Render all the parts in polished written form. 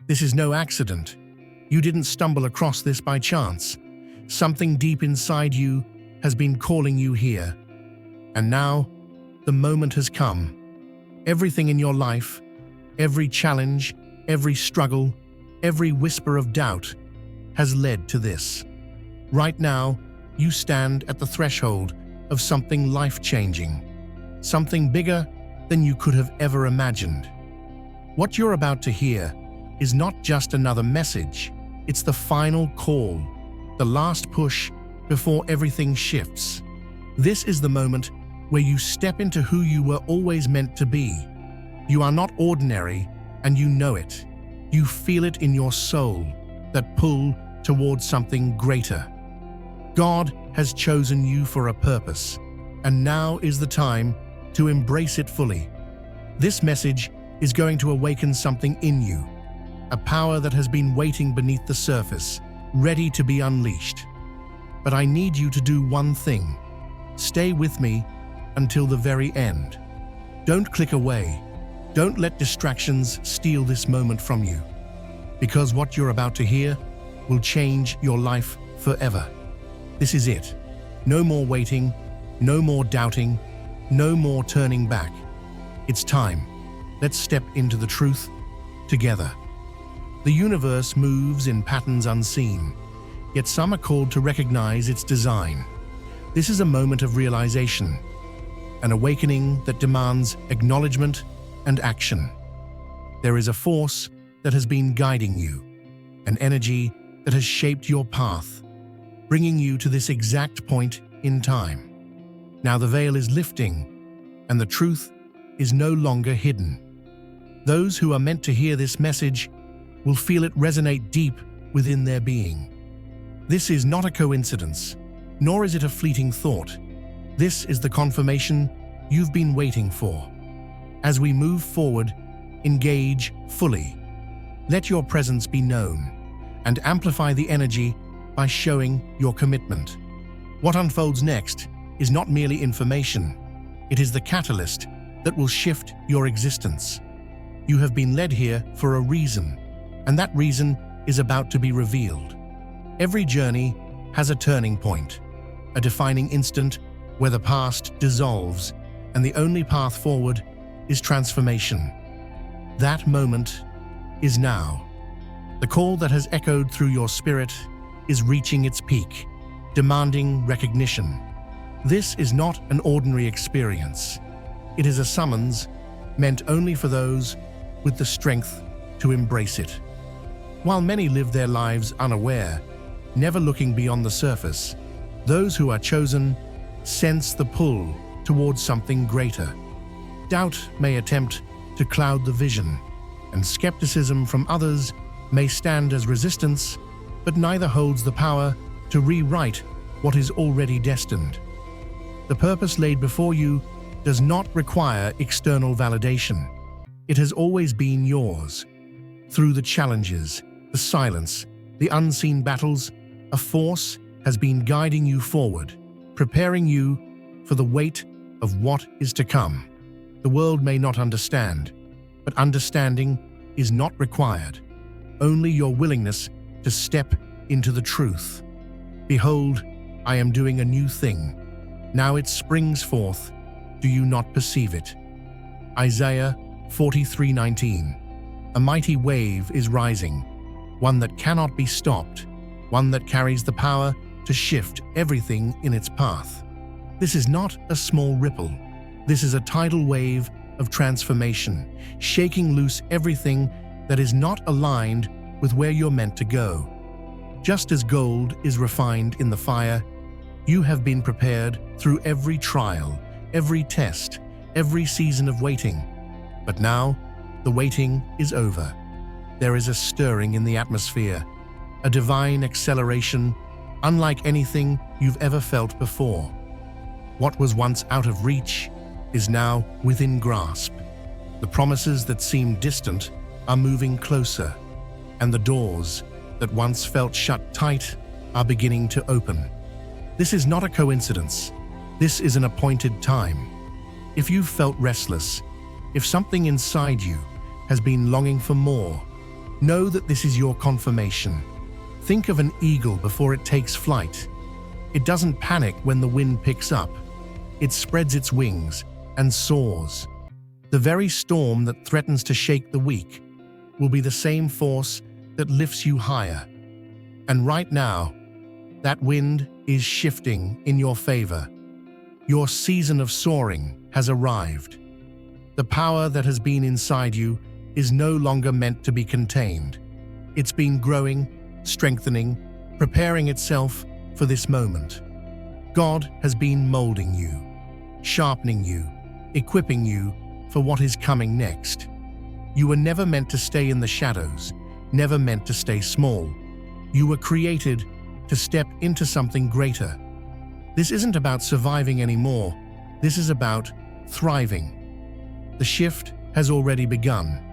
This is no accident. You didn't stumble across this by chance. Something deep inside you has been calling you here. And now, the moment has come. Everything in your life, every challenge, every struggle, every whisper of doubt has led to this. Right now, you stand at the threshold of something life-changing, something bigger than you could have ever imagined. What you're about to hear is not just another message, it's the final call, the last push before everything shifts. This is the moment where you step into who you were always meant to be. You are not ordinary, and you know it. You feel it in your soul, that pull towards something greater. God has chosen you for a purpose, and now is the time to embrace it fully. This message is going to awaken something in you, a power that has been waiting beneath the surface, ready to be unleashed. But I need you to do one thing. Stay with me until the very end. Don't click away. Don't let distractions steal this moment from you, because what you're about to hear will change your life forever. This is it. No more waiting, no more doubting, no more turning back. It's time. Let's step into the truth together. The universe moves in patterns unseen, yet some are called to recognize its design. This is a moment of realization, an awakening that demands acknowledgement and action. There is a force that has been guiding you, an energy that has shaped your path, bringing you to this exact point in time. Now the veil is lifting, and the truth is no longer hidden. Those who are meant to hear this message will feel it resonate deep within their being. This is not a coincidence, nor is it a fleeting thought. This is the confirmation you've been waiting for. As we move forward, engage fully. Let your presence be known, and amplify the energy by showing your commitment. What unfolds next is not merely information, it is the catalyst that will shift your existence. You have been led here for a reason, and that reason is about to be revealed. Every journey has a turning point, a defining instant where the past dissolves and the only path forward is transformation. That moment is now. The call that has echoed through your spirit is reaching its peak, demanding recognition. This is not an ordinary experience. It is a summons meant only for those with the strength to embrace it. While many live their lives unaware, never looking beyond the surface, those who are chosen sense the pull towards something greater. Doubt may attempt to cloud the vision, and skepticism from others may stand as resistance, but neither holds the power to rewrite what is already destined. The purpose laid before you does not require external validation. It has always been yours. Through the challenges, the silence, the unseen battles, a force has been guiding you forward, preparing you for the weight of what is to come. The world may not understand, but understanding is not required. Only your willingness to step into the truth. Behold, I am doing a new thing. Now it springs forth. Do you not perceive it? Isaiah 43:19. A mighty wave is rising, one that cannot be stopped, one that carries the power to shift everything in its path. This is not a small ripple. This is a tidal wave of transformation, shaking loose everything that is not aligned with where you're meant to go. Just as gold is refined in the fire, you have been prepared through every trial, every test, every season of waiting. But now, the waiting is over. There is a stirring in the atmosphere, a divine acceleration unlike anything you've ever felt before. What was once out of reach is now within grasp. The promises that seemed distant are moving closer, and the doors that once felt shut tight are beginning to open. This is not a coincidence. This is an appointed time. If you've felt restless, if something inside you has been longing for more, Know that this is your confirmation. Think of an eagle before it takes flight. It doesn't panic when the wind picks up. It spreads its wings and soars. The very storm that threatens to shake the weak will be the same force that lifts you higher. And right now, that wind is shifting in your favor. Your season of soaring has arrived. The power that has been inside you is no longer meant to be contained. It's been growing, strengthening, preparing itself for this moment. God has been molding you, sharpening you, equipping you for what is coming next. You were never meant to stay in the shadows, never meant to stay small. You were created to step into something greater. This isn't about surviving anymore. This is about thriving. The shift has already begun,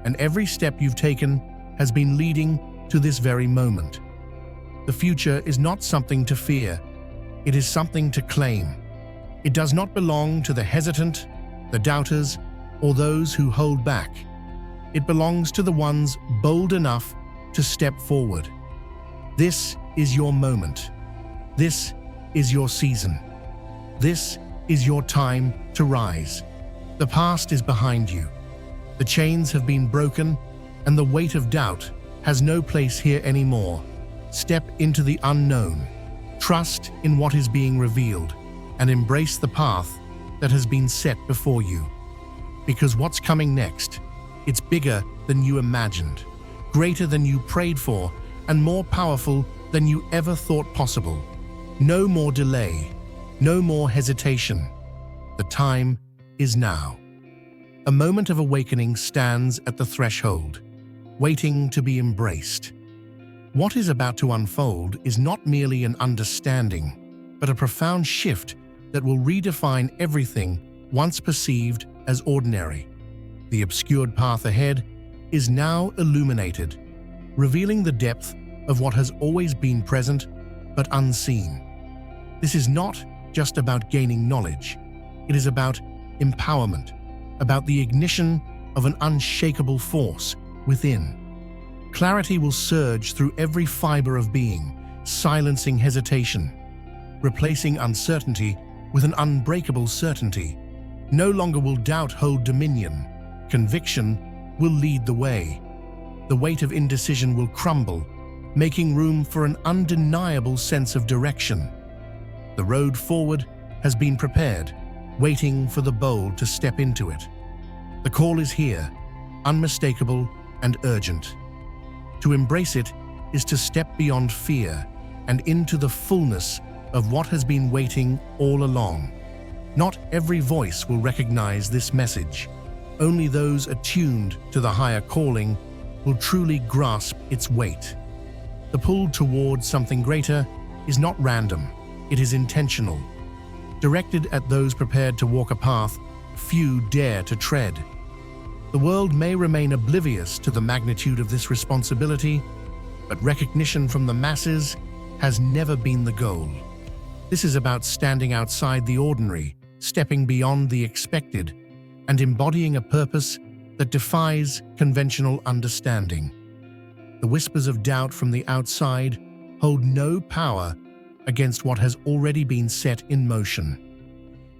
and every step you've taken has been leading to this very moment. The future is not something to fear. It is something to claim. It does not belong to the hesitant, the doubters, or those who hold back. It belongs to the ones bold enough to step forward. This is your moment. This is your season. This is your time to rise. The past is behind you. The chains have been broken, and the weight of doubt has no place here anymore. Step into the unknown. Trust in what is being revealed, and embrace the path that has been set before you. Because what's coming next, it's bigger than you imagined, greater than you prayed for, and more powerful than you ever thought possible. No more delay, no more hesitation. The time is now. A moment of awakening stands at the threshold, waiting to be embraced. What is about to unfold is not merely an understanding, but a profound shift that will redefine everything once perceived as ordinary. The obscured path ahead is now illuminated, revealing the depth of what has always been present but unseen. This is not just about gaining knowledge. It is about empowerment, about the ignition of an unshakable force within. Clarity will surge through every fiber of being, silencing hesitation, replacing uncertainty with an unbreakable certainty. No longer will doubt hold dominion. Conviction will lead the way. The weight of indecision will crumble, making room for an undeniable sense of direction. The road forward has been prepared, waiting for the bold to step into it. The call is here, unmistakable and urgent. To embrace it is to step beyond fear and into the fullness of what has been waiting all along. Not every voice will recognize this message. Only those attuned to the higher calling will truly grasp its weight. The pull towards something greater is not random, it is intentional. Directed at those prepared to walk a path few dare to tread. The world may remain oblivious to the magnitude of this responsibility, but recognition from the masses has never been the goal. This is about standing outside the ordinary, stepping beyond the expected, and embodying a purpose that defies conventional understanding. The whispers of doubt from the outside hold no power against what has already been set in motion.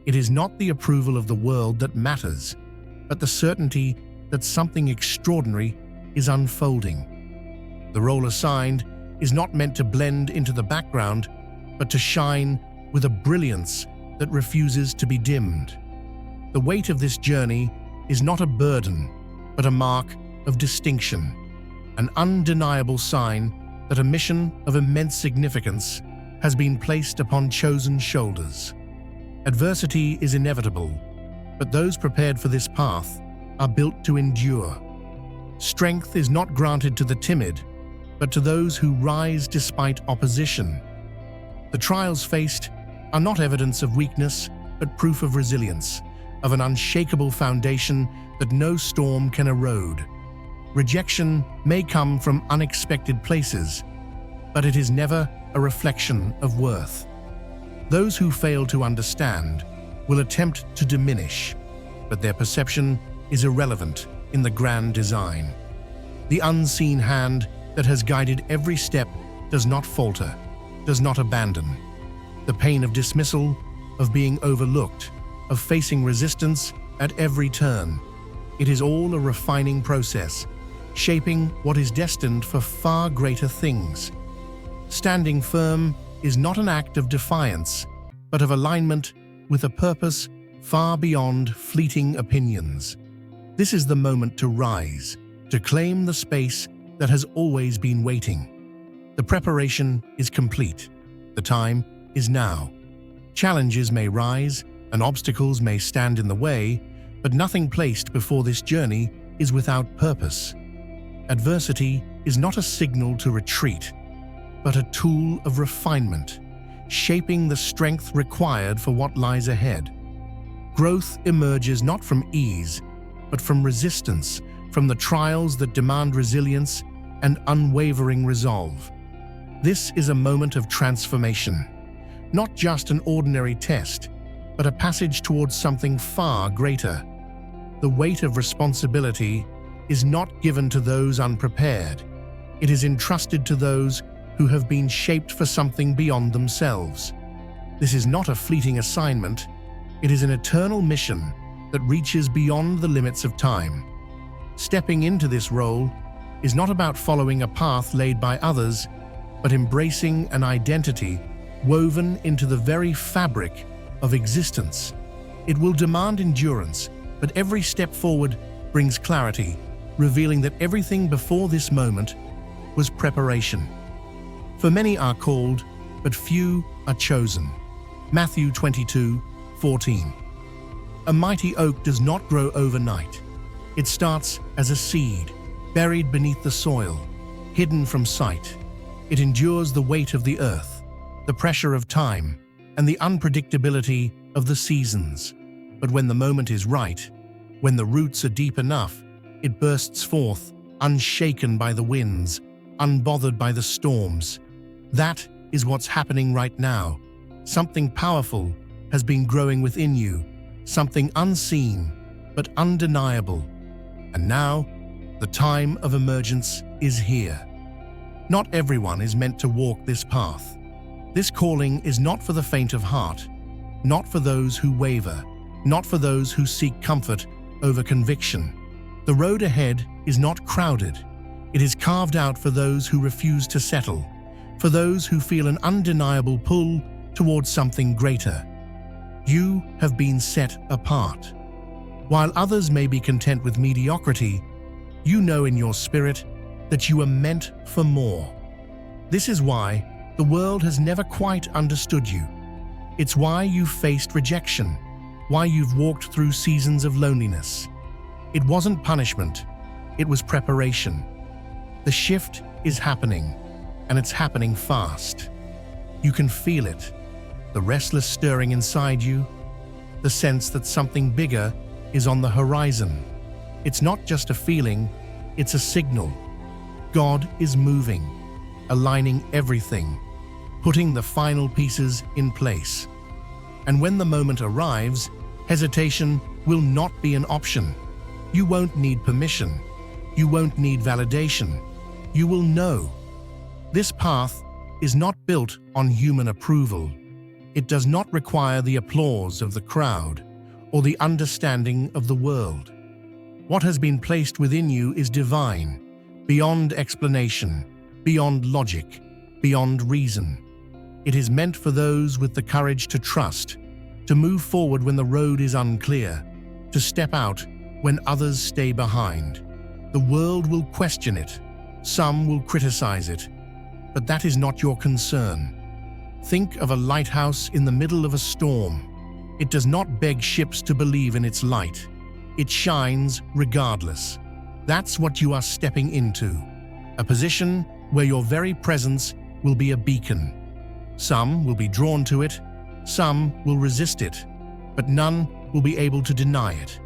It is not the approval of the world that matters, but the certainty that something extraordinary is unfolding. The role assigned is not meant to blend into the background, but to shine with a brilliance that refuses to be dimmed. The weight of this journey is not a burden, but a mark of distinction, an undeniable sign that a mission of immense significance has been placed upon chosen shoulders. Adversity is inevitable, but those prepared for this path are built to endure. Strength is not granted to the timid, but to those who rise despite opposition. The trials faced are not evidence of weakness, but proof of resilience, of an unshakable foundation that no storm can erode. Rejection may come from unexpected places, but it is never a reflection of worth. Those who fail to understand will attempt to diminish, but their perception is irrelevant in the grand design. The unseen hand that has guided every step does not falter, does not abandon. The pain of dismissal, of being overlooked, of facing resistance at every turn. It is all a refining process, shaping what is destined for far greater things. Standing firm is not an act of defiance, but of alignment with a purpose far beyond fleeting opinions. This is the moment to rise, to claim the space that has always been waiting. The preparation is complete. The time is now. Challenges may rise, and obstacles may stand in the way, but nothing placed before this journey is without purpose. Adversity is not a signal to retreat, but a tool of refinement, shaping the strength required for what lies ahead. Growth emerges not from ease, but from resistance, from the trials that demand resilience and unwavering resolve. This is a moment of transformation, not just an ordinary test, but a passage towards something far greater. The weight of responsibility is not given to those unprepared. It is entrusted to those who have been shaped for something beyond themselves. This is not a fleeting assignment. It is an eternal mission that reaches beyond the limits of time. Stepping into this role is not about following a path laid by others, but embracing an identity woven into the very fabric of existence. It will demand endurance, but every step forward brings clarity, revealing that everything before this moment was preparation. For many are called, but few are chosen. Matthew 22:14. A mighty oak does not grow overnight. It starts as a seed, buried beneath the soil, hidden from sight. It endures the weight of the earth, the pressure of time, and the unpredictability of the seasons. But when the moment is right, when the roots are deep enough, it bursts forth, unshaken by the winds, unbothered by the storms. That is what's happening right now. Something powerful has been growing within you, something unseen but undeniable. And now, the time of emergence is here. Not everyone is meant to walk this path. This calling is not for the faint of heart, not for those who waver, not for those who seek comfort over conviction. The road ahead is not crowded. It is carved out for those who refuse to settle, for those who feel an undeniable pull towards something greater. You have been set apart. While others may be content with mediocrity, you know in your spirit that you are meant for more. This is why the world has never quite understood you. It's why you've faced rejection, why you've walked through seasons of loneliness. It wasn't punishment, it was preparation. The shift is happening, and it's happening fast. You can feel it, the restless stirring inside you, the sense that something bigger is on the horizon. It's not just a feeling, it's a signal. God is moving, aligning everything, putting the final pieces in place. And when the moment arrives, hesitation will not be an option. You won't need permission. You won't need validation. You will know. This path is not built on human approval. It does not require the applause of the crowd or the understanding of the world. What has been placed within you is divine, beyond explanation, beyond logic, beyond reason. It is meant for those with the courage to trust, to move forward when the road is unclear, to step out when others stay behind. The world will question it. Some will criticize it, but that is not your concern. Think of a lighthouse in the middle of a storm. It does not beg ships to believe in its light. It shines regardless. That's what you are stepping into, a position where your very presence will be a beacon. Some will be drawn to it, some will resist it, but none will be able to deny it.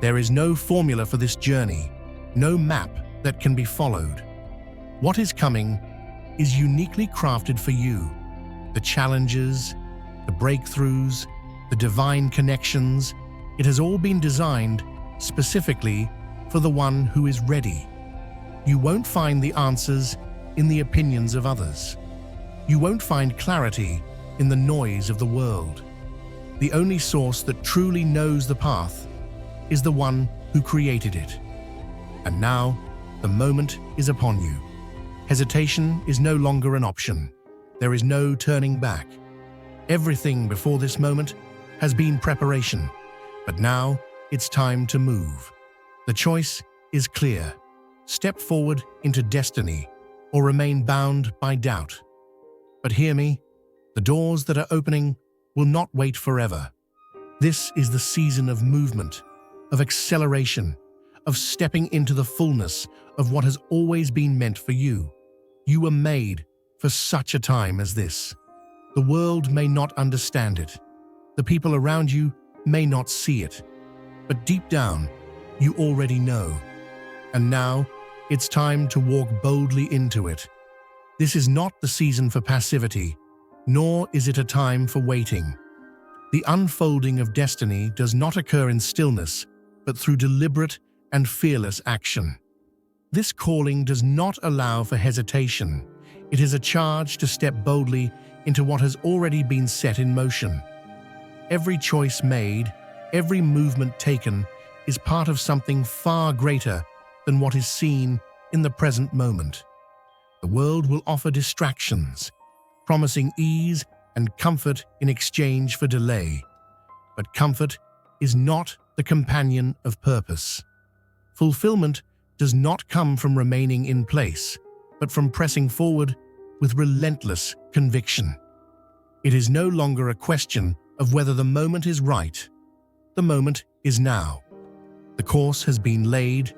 There is no formula for this journey, no map that can be followed. What is coming is uniquely crafted for you. The challenges, the breakthroughs, the divine connections, it has all been designed specifically for the one who is ready. You won't find the answers in the opinions of others. You won't find clarity in the noise of the world. The only source that truly knows the path is the one who created it. And now, the moment is upon you. Hesitation is no longer an option. There is no turning back. Everything before this moment has been preparation, but now it's time to move. The choice is clear. Step forward into destiny or remain bound by doubt. But hear me, the doors that are opening will not wait forever. This is the season of movement, of acceleration, of stepping into the fullness of what has always been meant for you. You were made for such a time as this. The world may not understand it. The people around you may not see it. But deep down, you already know. And now, it's time to walk boldly into it. This is not the season for passivity, nor is it a time for waiting. The unfolding of destiny does not occur in stillness, but through deliberate and fearless action. This calling does not allow for hesitation. It is a charge to step boldly into what has already been set in motion. Every choice made, every movement taken, is part of something far greater than what is seen in the present moment. The world will offer distractions, promising ease and comfort in exchange for delay. But comfort is not the companion of purpose. Fulfillment does not come from remaining in place, but from pressing forward with relentless conviction. It is no longer a question of whether the moment is right. The moment is now. The course has been laid,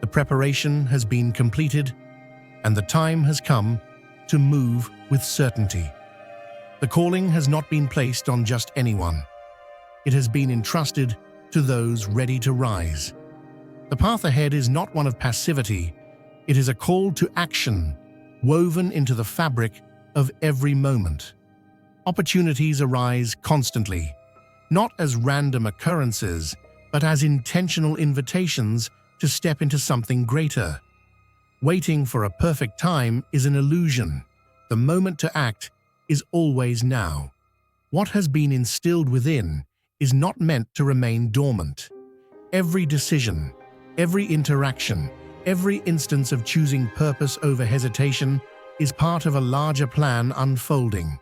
the preparation has been completed, and the time has come to move with certainty. The calling has not been placed on just anyone. It has been entrusted to those ready to rise. The path ahead is not one of passivity. It is a call to action, woven into the fabric of every moment. Opportunities arise constantly, not as random occurrences, but as intentional invitations to step into something greater. Waiting for a perfect time is an illusion. The moment to act is always now. What has been instilled within is not meant to remain dormant. Every decision, every interaction, every instance of choosing purpose over hesitation is part of a larger plan unfolding.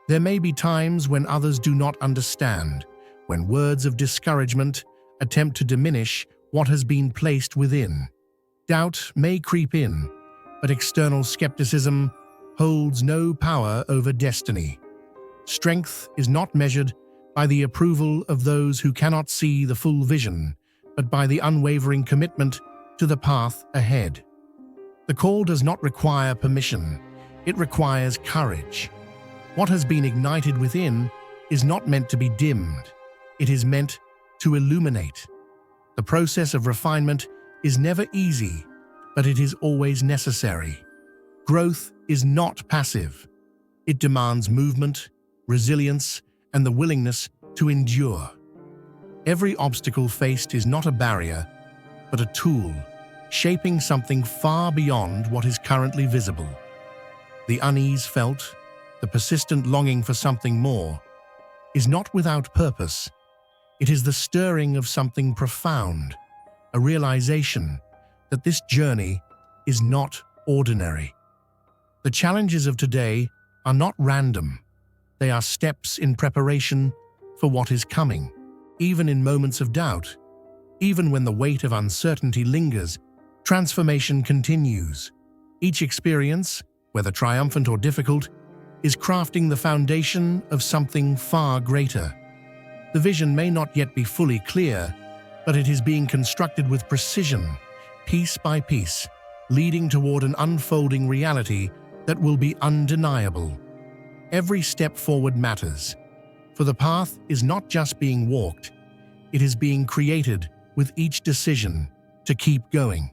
There may be times when others do not understand, when words of discouragement attempt to diminish what has been placed within. Doubt may creep in, but external skepticism holds no power over destiny. Strength is not measured by the approval of those who cannot see the full vision, but by the unwavering commitment to the path ahead. The call does not require permission, it requires courage. What has been ignited within is not meant to be dimmed, it is meant to illuminate. The process of refinement is never easy, but it is always necessary. Growth is not passive. It demands movement, resilience, and the willingness to endure. Every obstacle faced is not a barrier, but a tool, shaping something far beyond what is currently visible. The unease felt, the persistent longing for something more, is not without purpose. It is the stirring of something profound, a realization that this journey is not ordinary. The challenges of today are not random. They are steps in preparation for what is coming. Even in moments of doubt, even when the weight of uncertainty lingers, transformation continues. Each experience, whether triumphant or difficult, is crafting the foundation of something far greater. The vision may not yet be fully clear, but it is being constructed with precision, piece by piece, leading toward an unfolding reality that will be undeniable. Every step forward matters, for the path is not just being walked, it is being created with each decision to keep going.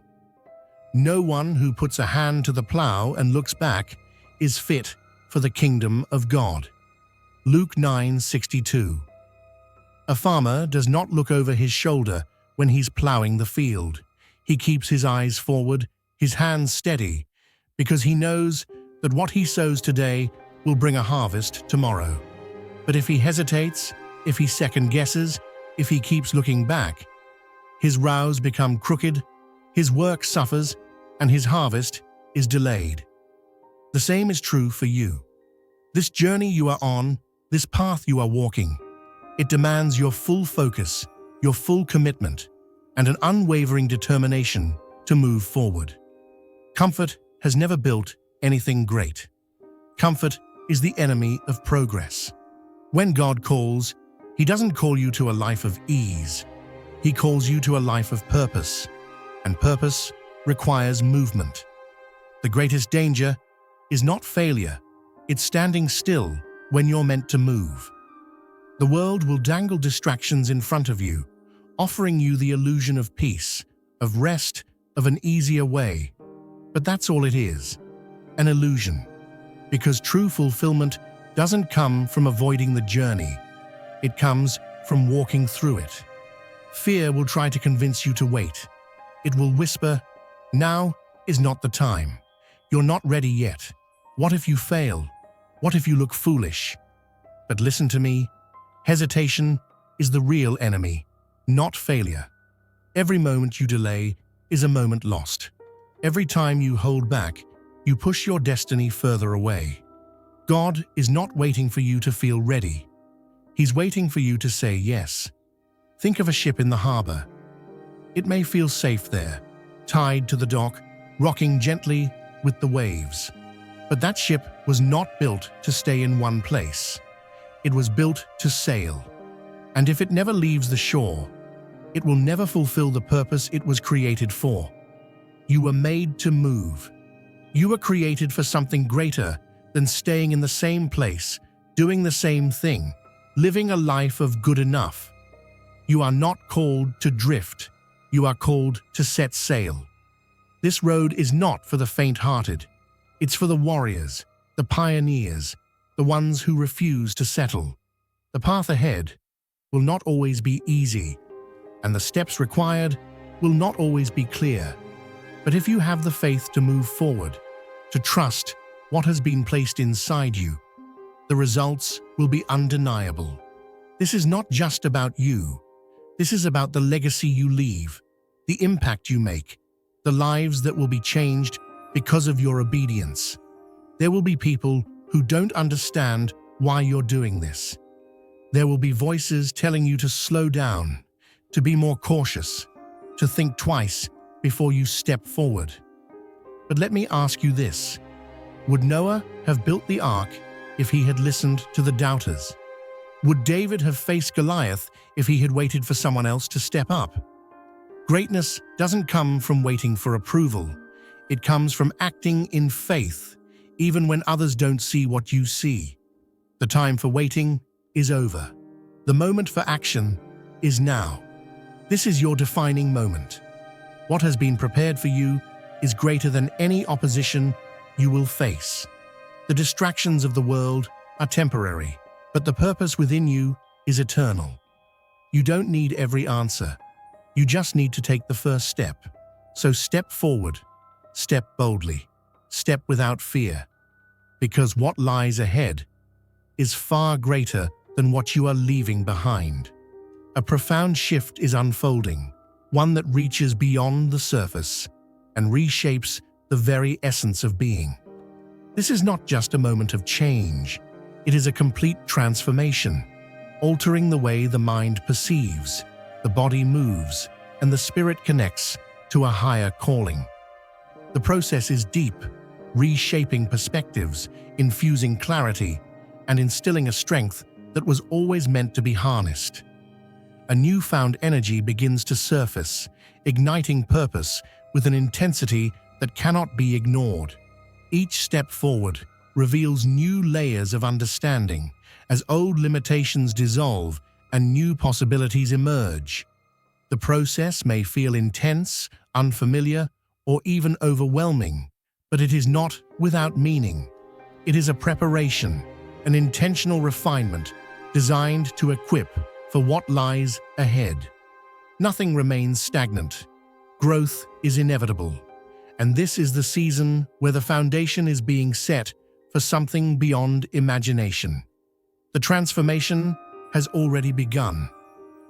No one who puts a hand to the plow and looks back is fit for the kingdom of God. Luke 9:62. A farmer does not look over his shoulder when he's plowing the field. He keeps his eyes forward, his hands steady, because he knows that what he sows today will bring a harvest tomorrow. But if he hesitates, if he second-guesses, if he keeps looking back, his rows become crooked, his work suffers, and his harvest is delayed. The same is true for you. This journey you are on, this path you are walking, it demands your full focus, your full commitment, and an unwavering determination to move forward. Comfort has never built anything great. Comfort is the enemy of progress. When God calls, He doesn't call you to a life of ease. He calls you to a life of purpose, and purpose requires movement. The greatest danger is not failure, it's standing still when you're meant to move. The world will dangle distractions in front of you, offering you the illusion of peace, of rest, of an easier way. But that's all it is, an illusion. Because true fulfillment doesn't come from avoiding the journey. It comes from walking through it. Fear will try to convince you to wait. It will whisper, "Now is not the time. You're not ready yet. What if you fail? What if you look foolish?" But listen to me. Hesitation is the real enemy, not failure. Every moment you delay is a moment lost. Every time you hold back, you push your destiny further away. God is not waiting for you to feel ready. He's waiting for you to say yes. Think of a ship in the harbor. It may feel safe there, tied to the dock, rocking gently with the waves. But that ship was not built to stay in one place. It was built to sail. And if it never leaves the shore, it will never fulfill the purpose it was created for. You were made to move. You were created for something greater than staying in the same place, doing the same thing, living a life of good enough. You are not called to drift. You are called to set sail. This road is not for the faint-hearted. It's for the warriors, the pioneers, the ones who refuse to settle. The path ahead will not always be easy, and the steps required will not always be clear. But if you have the faith to move forward, to trust what has been placed inside you, the results will be undeniable. This is not just about you. This is about the legacy you leave, the impact you make, the lives that will be changed because of your obedience. There will be people who don't understand why you're doing this. There will be voices telling you to slow down, to be more cautious, to think twice before you step forward. But let me ask you this. Would Noah have built the ark if he had listened to the doubters? Would David have faced Goliath if he had waited for someone else to step up? Greatness doesn't come from waiting for approval. It comes from acting in faith, even when others don't see what you see. The time for waiting is over. The moment for action is now. This is your defining moment. What has been prepared for you is greater than any opposition you will face. The distractions of the world are temporary, but the purpose within you is eternal. You don't need every answer. You just need to take the first step. So step forward, step boldly, step without fear, because what lies ahead is far greater than what you are leaving behind. A profound shift is unfolding, one that reaches beyond the surface and reshapes the very essence of being. This is not just a moment of change, it is a complete transformation, altering the way the mind perceives, the body moves, and the spirit connects to a higher calling. The process is deep, reshaping perspectives, infusing clarity, and instilling a strength that was always meant to be harnessed. A newfound energy begins to surface, igniting purpose with an intensity that cannot be ignored. Each step forward reveals new layers of understanding as old limitations dissolve and new possibilities emerge. The process may feel intense, unfamiliar, or even overwhelming, but it is not without meaning. It is a preparation, an intentional refinement designed to equip for what lies ahead. Nothing remains stagnant. Growth is inevitable, And this is the season where the foundation is being set for something beyond imagination. The transformation has already begun.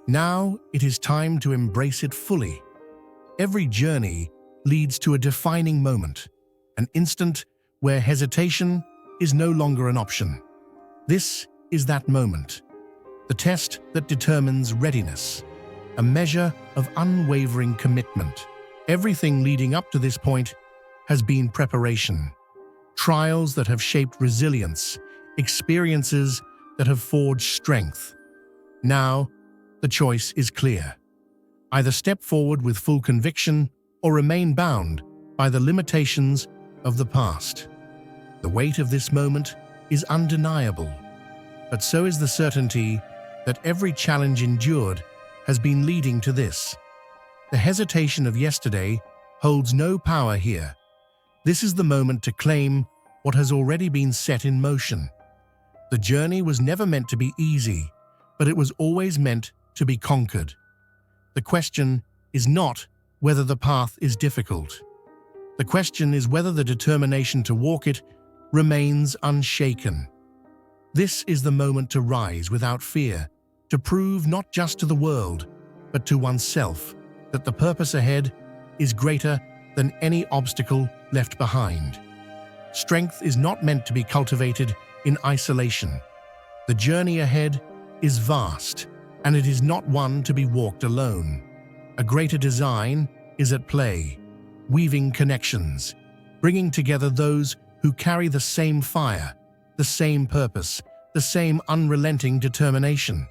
Now it is time to embrace it fully. Every journey leads to a defining moment, an instant where hesitation is no longer an option. This is that moment, the test that determines readiness, a measure of unwavering commitment. Everything leading up to this point has been preparation, trials that have shaped resilience, experiences that have forged strength. Now, the choice is clear. Either step forward with full conviction or remain bound by the limitations of the past. The weight of this moment is undeniable, but so is the certainty that every challenge endured has been leading to this. The hesitation of yesterday holds no power here. This is the moment to claim what has already been set in motion. The journey was never meant to be easy, but it was always meant to be conquered. The question is not whether the path is difficult. The question is whether the determination to walk it remains unshaken. This is the moment to rise without fear, to prove not just to the world, but to oneself, that the purpose ahead is greater than any obstacle left behind. Strength is not meant to be cultivated in isolation. The journey ahead is vast, and it is not one to be walked alone. A greater design is at play, weaving connections, bringing together those who carry the same fire, the same purpose, the same unrelenting determination.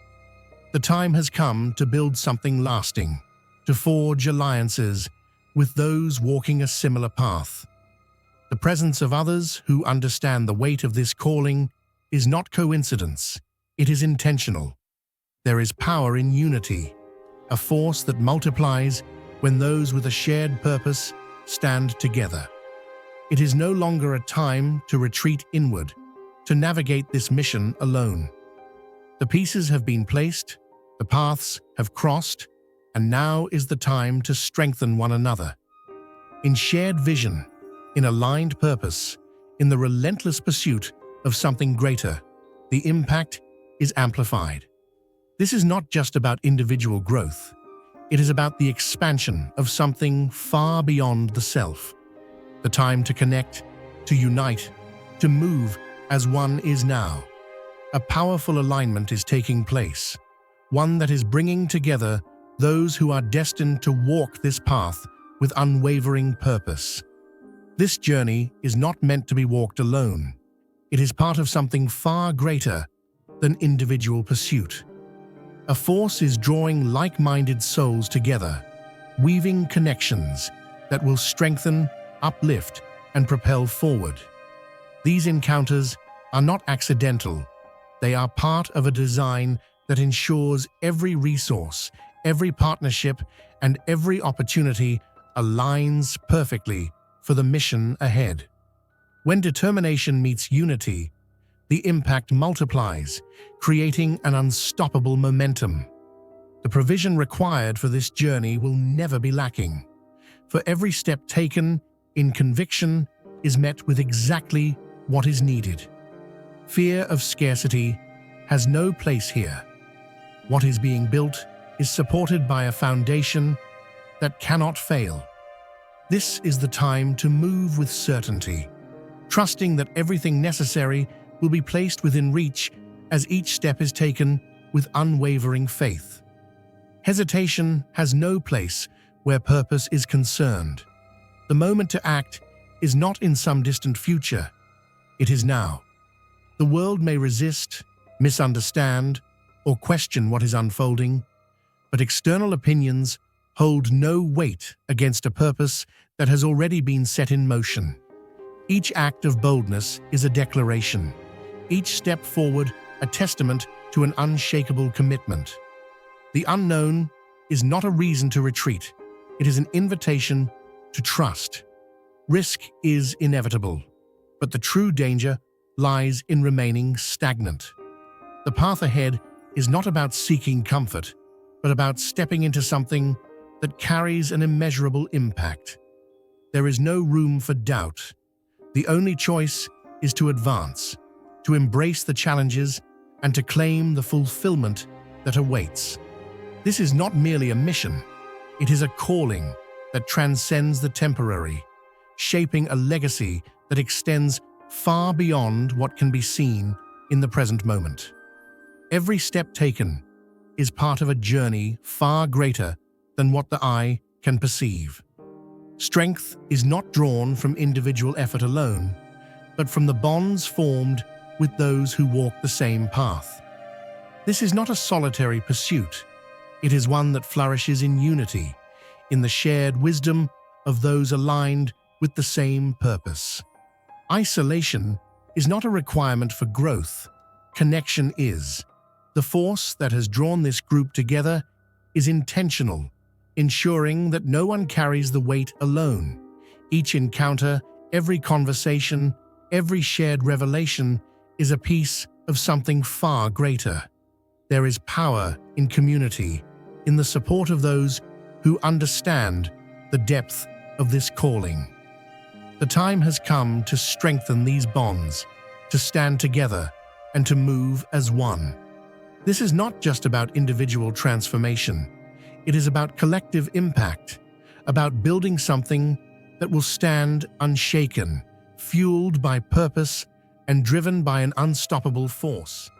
The time has come to build something lasting, to forge alliances with those walking a similar path. The presence of others who understand the weight of this calling is not coincidence, it is intentional. There is power in unity, a force that multiplies when those with a shared purpose stand together. It is no longer a time to retreat inward, to navigate this mission alone. The pieces have been placed, the paths have crossed, and now is the time to strengthen one another. In shared vision, in aligned purpose, in the relentless pursuit of something greater, the impact is amplified. This is not just about individual growth. It is about the expansion of something far beyond the self. The time to connect, to unite, to move as one is now. A powerful alignment is taking place, one that is bringing together those who are destined to walk this path with unwavering purpose. This journey is not meant to be walked alone. It is part of something far greater than individual pursuit. A force is drawing like-minded souls together, weaving connections that will strengthen, uplift, and propel forward. These encounters are not accidental. They are part of a design that ensures every resource, every partnership, and every opportunity aligns perfectly for the mission ahead. When determination meets unity, the impact multiplies, creating an unstoppable momentum. The provision required for this journey will never be lacking, for every step taken in conviction is met with exactly what is needed. Fear of scarcity has no place here. What is being built is supported by a foundation that cannot fail. This is the time to move with certainty, trusting that everything necessary will be placed within reach as each step is taken with unwavering faith. Hesitation has no place where purpose is concerned. The moment to act is not in some distant future. It is now. The world may resist, misunderstand, or question what is unfolding, but external opinions hold no weight against a purpose that has already been set in motion. Each act of boldness is a declaration, each step forward a testament to an unshakable commitment. The unknown is not a reason to retreat, it is an invitation to trust. Risk is inevitable, but the true danger lies in remaining stagnant. The path ahead is not about seeking comfort, but about stepping into something that carries an immeasurable impact. There is no room for doubt. The only choice is to advance, to embrace the challenges, and to claim the fulfillment that awaits. This is not merely a mission, it is a calling that transcends the temporary, shaping a legacy that extends far beyond what can be seen in the present moment. Every step taken is part of a journey far greater than what the eye can perceive. Strength is not drawn from individual effort alone, but from the bonds formed with those who walk the same path. This is not a solitary pursuit. It is one that flourishes in unity, in the shared wisdom of those aligned with the same purpose. Isolation is not a requirement for growth. Connection is. The force that has drawn this group together is intentional, ensuring that no one carries the weight alone. Each encounter, every conversation, every shared revelation is a piece of something far greater. There is power in community, in the support of those who understand the depth of this calling. The time has come to strengthen these bonds, to stand together, and to move as one. This is not just about individual transformation. It is about collective impact, about building something that will stand unshaken, fueled by purpose and driven by an unstoppable force.